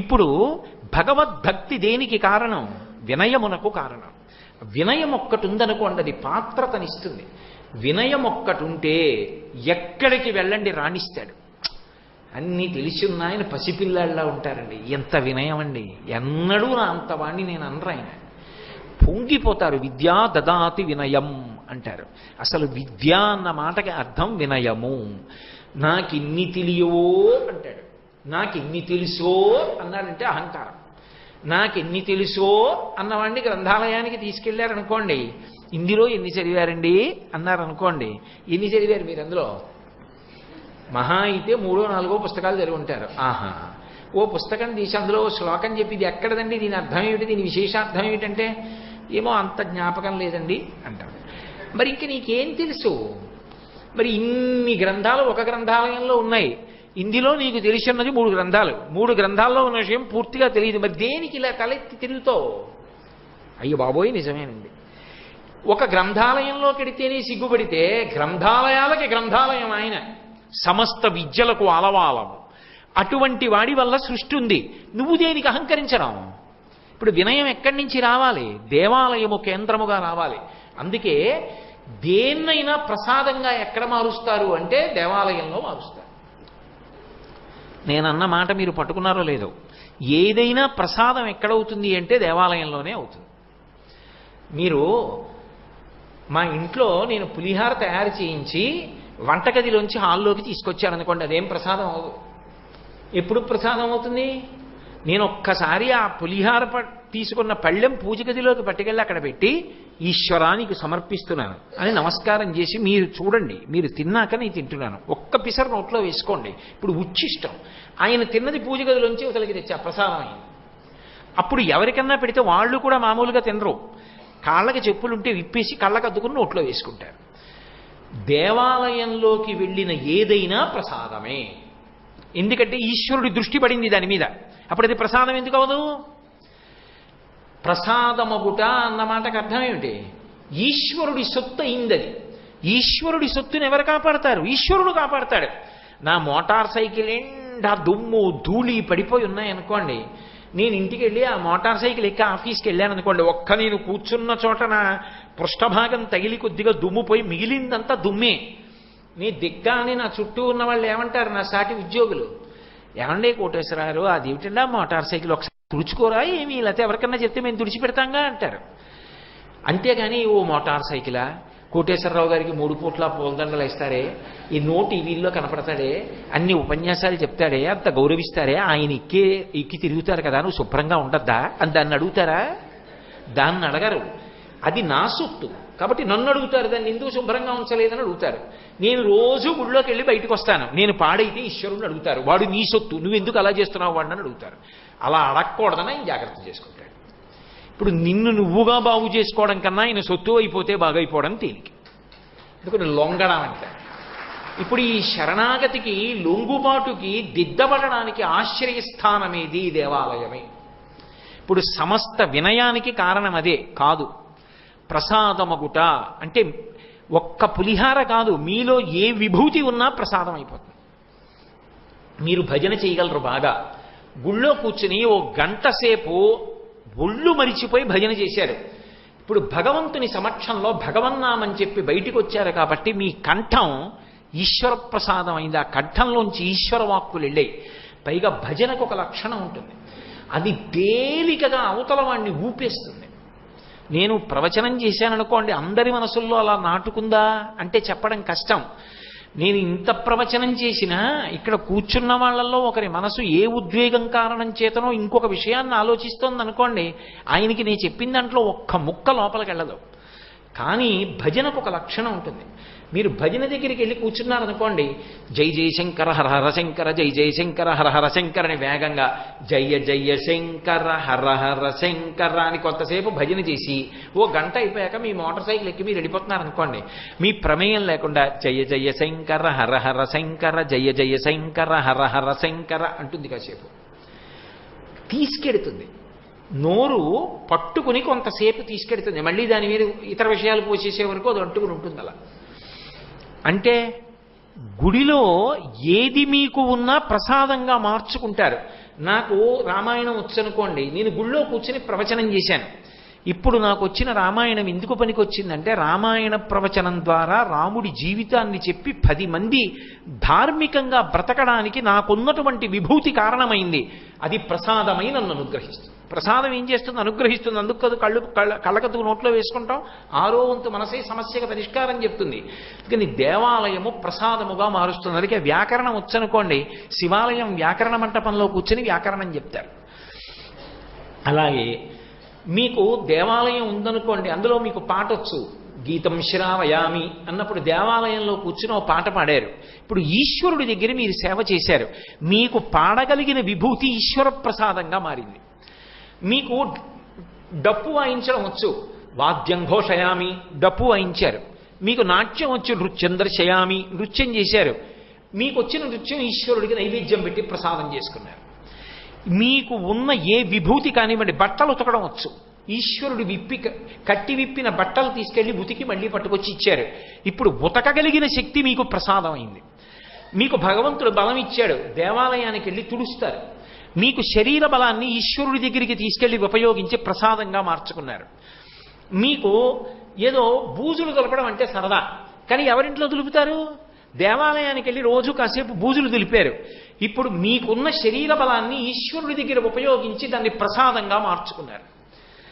ఇప్పుడు భగవద్భక్తి దేనికి కారణం? వినయమునకు కారణం. వినయం ఒక్కటి ఉందనుకోండి, అది పాత్రతనిస్తుంది. వినయం ఒక్కటి ఉంటే ఎక్కడికి వెళ్ళండి రాణిస్తాడు. అన్నీ తెలిసి ఉన్నాయని పసిపిల్లాళ్ళలా ఉంటారండి. ఎంత వినయం అండి! ఎన్నడూ నా అంత వాణ్ణి నేను అనరు. ఆయన పొంగిపోతారు. విద్యా దదాతి వినయం అంటారు. అసలు విద్య అన్న మాటకి అర్థం వినయము. నాకిన్ని తెలియవో అంటాడు. నాకిన్ని తెలుసో అన్నాడంటే అహంకారం. నాకెన్ని తెలుసో అన్నవాడిని గ్రంథాలయానికి తీసుకెళ్లారనుకోండి, ఇందులో ఎన్ని చదివారండి అన్నారనుకోండి, ఎన్ని చదివారు మీరు అందులో? మహా అయితే 3-4 పుస్తకాలు చదివి ఉంటారు. ఆహా, ఓ పుస్తకం తీసి అందులో శ్లోకం చెప్పి ఇది ఎక్కడదండి, దీని అర్థం ఏమిటి, దీని విశేషార్థం ఏమిటంటే ఏమో అంత జ్ఞాపకం లేదండి అంటారు. మరి ఇంక నీకేం తెలుసు? మరి ఇన్ని గ్రంథాలు ఒక గ్రంథాలయంలో ఉన్నాయి, ఇందులో నీకు తెలిసిన్నది 3 గ్రంథాలు. 3 గ్రంథాల్లో ఉన్న విషయం పూర్తిగా తెలియదు. మరి దేనికి ఇలా తలెత్తి తిరుగుతావు? అయ్యో బాబోయ్, నిజమేనండి. ఒక గ్రంథాలయంలోకి వెడితేనే సిగ్గుపడితే, గ్రంథాలయాలకి గ్రంథాలయం ఆయన, సమస్త విద్యలకు అలవాలము. అటువంటి వాడి వల్ల సృష్టి ఉంది. నువ్వు దేనికి అహంకరించడం? ఇప్పుడు వినయం ఎక్కడి నుంచి రావాలి? దేవాలయము కేంద్రముగా రావాలి. అందుకే దేన్నైనా ప్రసాదంగా ఎక్కడ మారుస్తారు అంటే దేవాలయంలో మారుస్తారు. నేనన్న మాట మీరు పట్టుకున్నారో లేదో, ఏదైనా ప్రసాదం ఎక్కడవుతుంది అంటే దేవాలయంలోనే అవుతుంది. మీరు మా ఇంట్లో నేను పులిహార తయారు చేయించి వంటగదిలోంచి హాల్లోకి తీసుకొచ్చారనుకోండి, అదేం ప్రసాదం అవ్వదు. ఎప్పుడు ప్రసాదం అవుతుంది? నేను ఒక్కసారి ఆ పులిహార తీసుకున్న పళ్ళెం పూజ గదిలోకి పట్టుకెళ్ళి అక్కడ పెట్టి ఈశ్వరానికి సమర్పిస్తున్నాను అని నమస్కారం చేసి మీరు చూడండి, మీరు తిన్నాక నేను తింటున్నాను, ఒక్క పిసర్ నోట్లో వేసుకోండి. ఇప్పుడు ఉచ్చిష్టం. ఆయన తిన్నది పూజ గదిలోంచి అవతలకి తెచ్చా ప్రసాదం అయింది. అప్పుడు ఎవరికన్నా పెడితే వాళ్ళు కూడా మామూలుగా తినరు. కాళ్ళకి చెప్పులుంటే విప్పేసి కళ్ళకు అద్దుకుని నోట్లో వేసుకుంటారు. దేవాలయంలోకి వెళ్ళిన ఏదైనా ప్రసాదమే. ఎందుకంటే ఈశ్వరుడి దృష్టి పడింది దాని మీద. అప్పుడు అది ప్రసాదం ఎందుకు అవదు? ప్రసాదమగుట అన్న మాటకు అర్థం ఏమిటి? ఈశ్వరుడి సొత్తు అయిందది. ఈశ్వరుడి సొత్తుని ఎవరు కాపాడతారు? ఈశ్వరుడు కాపాడతాడు. నా మోటార్ సైకిల్ ఎండా దుమ్ము ధూళి పడిపోయి ఉన్నాయనుకోండి, నేను ఇంటికి వెళ్ళి ఆ మోటార్ సైకిల్ ఎక్కి ఆఫీస్కి వెళ్ళాను అనుకోండి, ఒక్క నేను కూర్చున్న చోట నా పృష్ఠభాగం తగిలి కొద్దిగా దుమ్ము పోయి మిగిలిందంతా దుమ్మే. నీ దిగ్గాని నా చుట్టూ ఉన్న వాళ్ళు ఏమంటారు, నా సాటి ఉద్యోగులు, ఏమండే కోటేశ్వరారు అదేమిటండి ఆ మోటార్ సైకిల్ ఒకసారి తుడుచుకోరా ఏమి, లేకపోతే ఎవరికన్నా చెప్తే మేము తుడిచిపెడతాంగా అంటారు. అంతేగాని ఓ మోటార్ సైకిలా, కోటేశ్వరరావు గారికి 3 పూట్ల పూలదండలు ఇస్తారే, ఈ టీవీల్లో కనపడతాడే, అన్ని ఉపన్యాసాలు చెప్తాడే, అంత గౌరవిస్తారే, ఆయన ఎక్కి తిరుగుతారు కదా, నువ్వు శుభ్రంగా ఉండద్దా అని దాన్ని అడుగుతారా? దాన్ని అడగరు. అది నా సొత్తు కాబట్టి నన్ను అడుగుతారు, దాన్ని ఎందుకు శుభ్రంగా ఉంచలేదని అడుగుతారు. నేను రోజు గుడిలోకి వెళ్ళి బయటకు వస్తాను, నేను పాడైతే ఈశ్వరుని అడుగుతారు, వాడు నీ సొత్తు నువ్వు ఎందుకు అలా చేస్తున్నావు వాడిని అడుగుతారు. అలా అడగకూడదని ఆయన జాగ్రత్త చేసుకుంటాడు. ఇప్పుడు నిన్ను నువ్వుగా బాగు చేసుకోవడం కన్నా ఆయన సొత్తు అయిపోతే బాగైపోవడం తేలిక. ఎందుకంటే లొంగడం అంటే ఇప్పుడు ఈ శరణాగతికి లొంగుబాటుకి దిద్దబడడానికి ఆశ్రయస్థానమేది దేవాలయమే. ఇప్పుడు సమస్త వినయానికి కారణం అదే కాదు. ప్రసాదమగుట అంటే ఒక్క పులిహార కాదు, మీలో ఏ విభూతి ఉన్నా ప్రసాదం అయిపోతుంది. మీరు భజన చేయగలరు బాగా, గుళ్ళో కూర్చుని ఓ గంట సేపు ఒళ్ళు మరిచిపోయి భజన చేశారు. ఇప్పుడు భగవంతుని సమక్షంలో భగవన్నామని చెప్పి బయటికి వచ్చారు కాబట్టి మీ కంఠం ఈశ్వర ప్రసాదం అయింది. ఆ కంఠంలోంచి ఈశ్వర వాక్కులు వెళ్ళాయి. పైగా భజనకు ఒక లక్షణం ఉంటుంది, అది తేలికగా అవతల వాడిని ఊపేస్తుంది. నేను ప్రవచనం చేశాననుకోండి, అందరి మనసుల్లో అలా నాటుకుందా అంటే చెప్పడం కష్టం. నేను ఇంత ప్రవచనం చేసినా ఇక్కడ కూర్చున్న వాళ్ళల్లో ఒకరి మనసు ఏ ఉద్వేగం కారణం చేతనో ఇంకొక విషయాన్ని ఆలోచిస్తోంది అనుకోండి, ఆయనకి నేను చెప్పిన దాంట్లో ఒక్క ముక్క లోపలికి వెళ్ళదు. కానీ భజనకు ఒక లక్షణం ఉంటుంది. మీరు భజన దగ్గరికి వెళ్ళి కూర్చున్నారనుకోండి, జై జయశంకర హర హర శంకర, జై జయశంకర హర హర శంకర అని వేగంగా జయ జయ శంకర హర హర శంకర అని కొంతసేపు భజన చేసి ఓ గంట అయిపోయాక మీ మోటార్ సైకిల్ ఎక్కి మీరు వెళ్ళిపోతున్నారనుకోండి, మీ ప్రమేయం లేకుండా జయ జయ శంకర హర హర శంకర, జయ జయ శంకర హర హర శంకర అంటుంది. కాసేపు తీసుకెడుతుంది, నోరు పట్టుకుని కొంతసేపు తీసుకెడుతుంది, మళ్ళీ దాని మీద ఇతర విషయాలు పోసేసే వరకు అది అంటుకుని ఉంటుంది. అలా అంటే గుడిలో ఏది మీకు ఉన్నా ప్రసాదంగా మార్చుకుంటారు. నాకు రామాయణం వచ్చనుకోండి, నేను గుళ్ళో కూర్చుని ప్రవచనం చేశాను. ఇప్పుడు నాకు వచ్చిన రామాయణం ఎందుకు పనికొచ్చిందంటే, రామాయణ ప్రవచనం ద్వారా రాముడి జీవితాన్ని చెప్పి 10 మంది ధార్మికంగా బ్రతకడానికి నాకున్నటువంటి విభూతి కారణమైంది. అది ప్రసాదమై నన్ను అనుగ్రహిస్తుంది. ప్రసాదం ఏం చేస్తుంది? అనుగ్రహిస్తుంది. అందుకు కదా కళ్ళకతుకు నోట్లో వేసుకుంటాం. 6వ వంతు మనసే సమస్యకు పరిష్కారం చెప్తుంది. కానీ దేవాలయము ప్రసాదముగా మారుస్తుంది. అందుకే వ్యాకరణం వచ్చనుకోండి, శివాలయం వ్యాకరణ మంటపంలో కూర్చొని వ్యాకరణం చెప్తారు. అలాగే మీకు దేవాలయం ఉందనుకోండి, అందులో మీకు పాట వచ్చు, గీతం శ్రావయామి అన్నప్పుడు దేవాలయంలో కూర్చుని ఓ పాట పాడారు. ఇప్పుడు ఈశ్వరుడి దగ్గర మీరు సేవ చేశారు, మీకు పాడగలిగిన విభూతి ఈశ్వర ప్రసాదంగా మారింది. మీకు డప్పు వాయించడం వచ్చు, వాద్యం ఘోషయామి, డప్పు వాయించారు. మీకు నాట్యం వచ్చు, నృత్యం దర్శయామి, నృత్యం చేశారు. మీకు వచ్చిన నృత్యం ఈశ్వరుడికి నైవేద్యం పెట్టి ప్రసాదం చేసుకున్నారు. మీకు ఉన్న ఏ విభూతి కానివ్వండి, బట్టలు ఉతకడం వచ్చు, ఈశ్వరుడు కట్టి విప్పిన బట్టలు తీసుకెళ్లి ఉతికి మళ్ళీ పట్టుకొచ్చి ఇచ్చారు. ఇప్పుడు ఉతకగలిగిన శక్తి మీకు ప్రసాదం అయింది. మీకు భగవంతుడు బలం ఇచ్చాడు, దేవాలయానికి వెళ్ళి తుడుస్తారు. మీకు శరీర బలాన్ని ఈశ్వరుడి దగ్గరికి తీసుకెళ్లి ఉపయోగించి ప్రసాదంగా మార్చుకున్నారు. మీకు ఏదో బూజులు దులపడం అంటే సరదా, కానీ ఎవరింట్లో దులుపుతారు? దేవాలయానికి వెళ్ళి రోజు కాసేపు బూజులు దులిపారు. ఇప్పుడు మీకున్న శరీర బలాన్ని ఈశ్వరుడి దగ్గర ఉపయోగించి దాన్ని ప్రసాదంగా మార్చుకున్నారు.